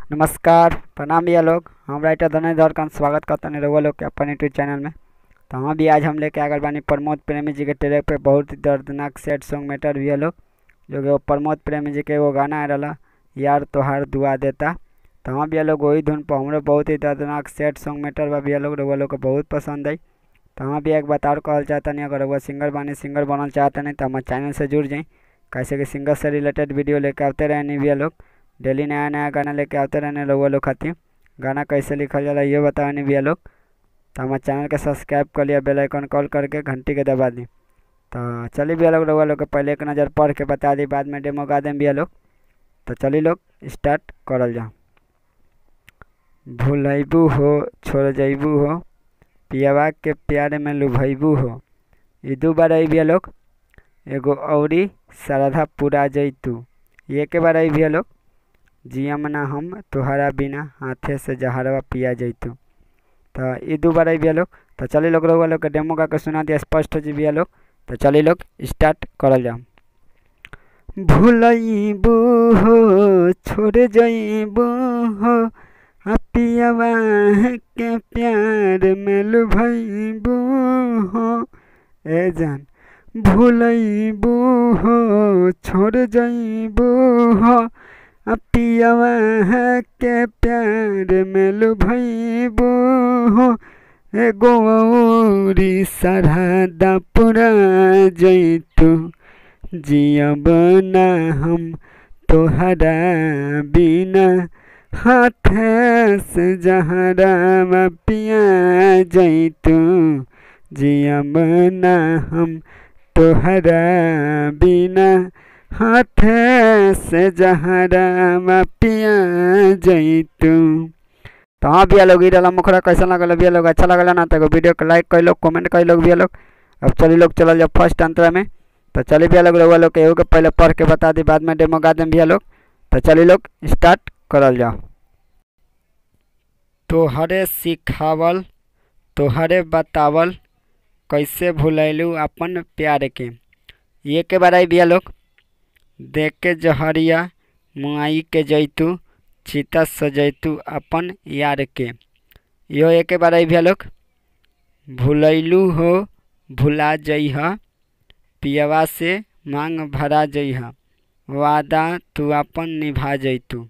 नमस्कार प्रणाम भैया लोग। हम राइटर धनेधर का स्वागत करते हैं रउआ लोग के अपन यूट्यूब चैनल में। तो हाँ भी आज हम लेके आ गए बानी प्रमोद प्रेमी जी के ट्रैक पे बहुत ही दर्दनाक सैड सॉन्ग मैटर भैया लोग, जो कि वो प्रमोद प्रेमी जी के वो गाना आ रहा यार तोहार दुआ देता। तो हाँ भैया लोग वही धुन पर हमारे बहुत ही दर्दनाक सैड सॉन्ग मैटर बा भैया लोग, रउआ लोग को बहुत पसंद आई। तो हाँ भैया एक बात और कहल चाहता नहीं, अगर रउआ सिंगर बानी सिंगर बनल चाहता नहीं तो हमारे चैनल से जुड़ जाए, कैसे कि सिंगर से रिलेटेड वीडियो लेके आते रहने भैया लोग। डेली नया नया गाना लेके आते रहने रउआ लोग खातिर। गाना कैसे लिखल जाला ये बताने भैया लोग। तो हमारे चैनल के सब्सक्राइब कर लिया, बेल आइकन कॉल करके घंटी के दबा दी। तो चलिए भैया लोग रउआ लोग के पहले एक नज़र पढ़ के बता दी, बाद में डेमो गा दें भैया लोग। तो चलिए लोग स्टार्ट करल जा। भूलैबू हो छोड़ जैबू हो, पियावा के प्यार में लुभैबू हो, ई दू बार आई भैया लोग। एगो औरी श्रद्धा पूरा जैतू, ये के बार आई भैया लोग। जियम ना हम तुहरा बिना, हाथे से जहरवा पिया जैतू। तो ये दो बार आई भैया लोग। तो चलिए लोग रउआ लोग के डेमो गा के सुना दिया स्पष्ट हो जी भैया लोग। तो चलिए लोग स्टार्ट करल जा। भूलैबू हो छोड़ जैबू हो, पियावा के प्यार में लुभैबू हो। ए जान भूलैबू हो छोड़ जैबू हो, पियावा के प्यार में लुभैबू हो। एगो औरी श्रद्धा पूरा जैतू, जियब ना हम तोहरा बिना, हाथे से जहरवा पिया जैतू। जियब ना हम तोहरा बिना, हाथे से जहरवा पिया जैतू। तो हाँ भैया लोग ई रहा मुखरा कैसा लगल भैया लोग, अच्छा लगल ना तो वीडियो को लाइक कर लो, कमेंट कर लो भैया लोग। अब चलिए लोग चल जाओ फर्स्ट अंतरा में। तो चलिए भैया लोग रउआ लोग के एगो के पहले पढ़ के बता दी, बाद में डेमो गा दें भैया लोग। तो चलिए लोग स्टार्ट करल जाओ। तोहरे सिखावल तोहरे बतावल, कैसे भुलैलू अपन प्यार के, ये के बार आई भैया लोग। देख के जहरिया मुआई के जैतू, चिता सजैतू अपन यार के, यो एक बार आई भैया लोग। भुलैलू हो भुला जइह, पियवा से मांग भरा जइह, वादा तू अपन निभा जैतू,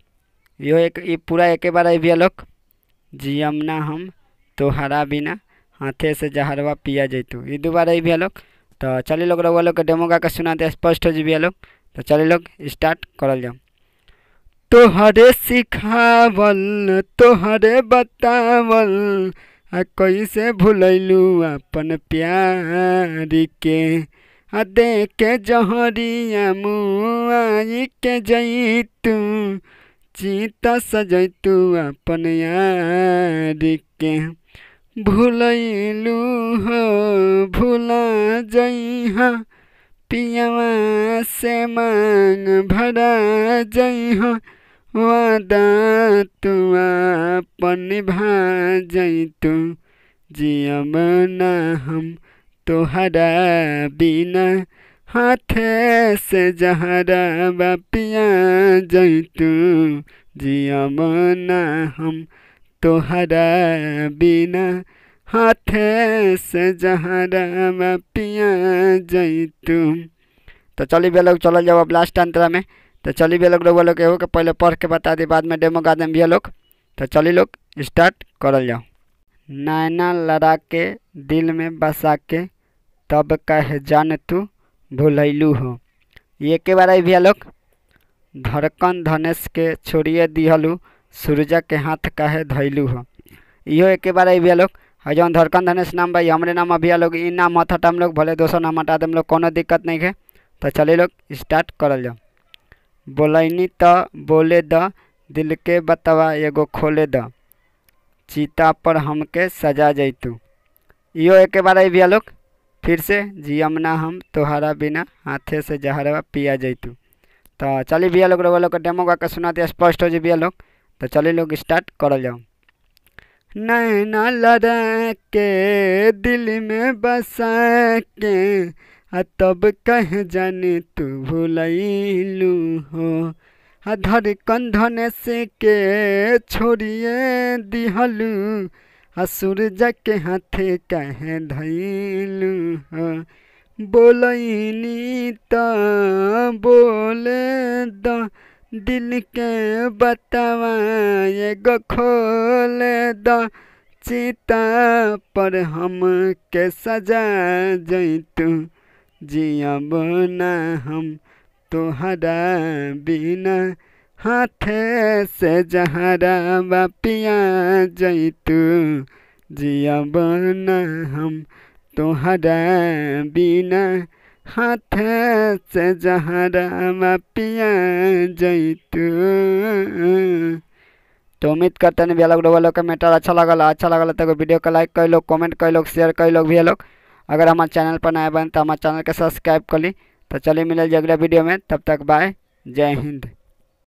यो एक ये पूरा एक बार आई भैया लोग। जियमना हम तोहरा बिना, हाथे से जहरवा पिया जैतू, ये दो बार आई भैया लोग। तो चलिए लोग रउआ लोग के डेमो गा के सुनाते स्पष्ट हो जी भैया लोग। तो चलिए लोग स्टार्ट करल जाओ। तोहरे सिखावल तोहरे बतावल, कैसे भुलैलू अपन प्यार के, देख के जहरिया मुआई के जैतू, चिता सजैतू अपन यार के। भुलैलू हो भुला जइह, पियवा से मांग भरा जइह, वादा तू अपन निभा जैतू। जियब ना हम तोहरा बिना, हाथे से जहरवा पिया जैतू। जियब ना हम तोहरा बिना, हाथे से जहरवा पिया जैतू। तो चलिए भैया लोग चल जाओ अब लास्ट अंतरा में। तो चलिए भैया लोग रउआ लोग के पहले पढ़ के बता दी, बाद में डेमो गा दें भैया लोग। तो चलिए लोग स्टार्ट करल जाओ। नैना लड़ा के दिल में बसा के, तब कहे जान तू भुलैलू हो, ये के बार आई भैया लोग। धड़कन धनेश के छोड़िए दिहलू, सूरजा के हाथ कहे धैलू हो, इहो एक बार आई भैया लोग। है जौन धड़कन धनेश नाम भाई हमरे नाम भैया लोग, इ नाम मत हटा हम लोग, भले दोसर नाम हटा देम लोग, कोनो दिक्कत नहीं है। तो चलिए लोग स्टार्ट करल जाओ। बोलैनी तो बोले द, दिल के बतवा एगो खोले द, चिता पर हमके सजा जैतू, इहो एक बार आई भैया लोग। फिर से जियमना हम तोहरा बिना, हाथे से जहरवा पिया जैतू। तो चलिए भैया लोग रउआ लोग के डेमो गा के सुना दिया स्पष्ट हो जी भैया लोग। तो चलिए लोग स्टार्ट करल जाओ। नैना लड़ा के दिल में बसा के, तब कह जाने तू भुलैलू हो, धर कंधन से के छोड़िए दिहलू सूरज के हाथे कहे धैलू बोलनी त बोले द दिल के बतावा एगो खोल द चिता पर हम के सजा जैतू जियब ना हम तोहरा बिना हाथे से जहरा पिया जैतू जियब ना हम तोहरा बिना हाथे से जहरा पिया जैतू। तो उम्मीद करते हैं भैया लोग का मैटर अच्छा लगल तो वीडियो को लाइक कर लो, कमेंट कर लो, शेयर कर लो भैया लोग। अगर हमारे चैनल पर नए बन तो हमारे चैनल के सब्सक्राइब कर ली। तो चलिए मिले अगले वीडियो में, तब तक बाय, जय हिंद।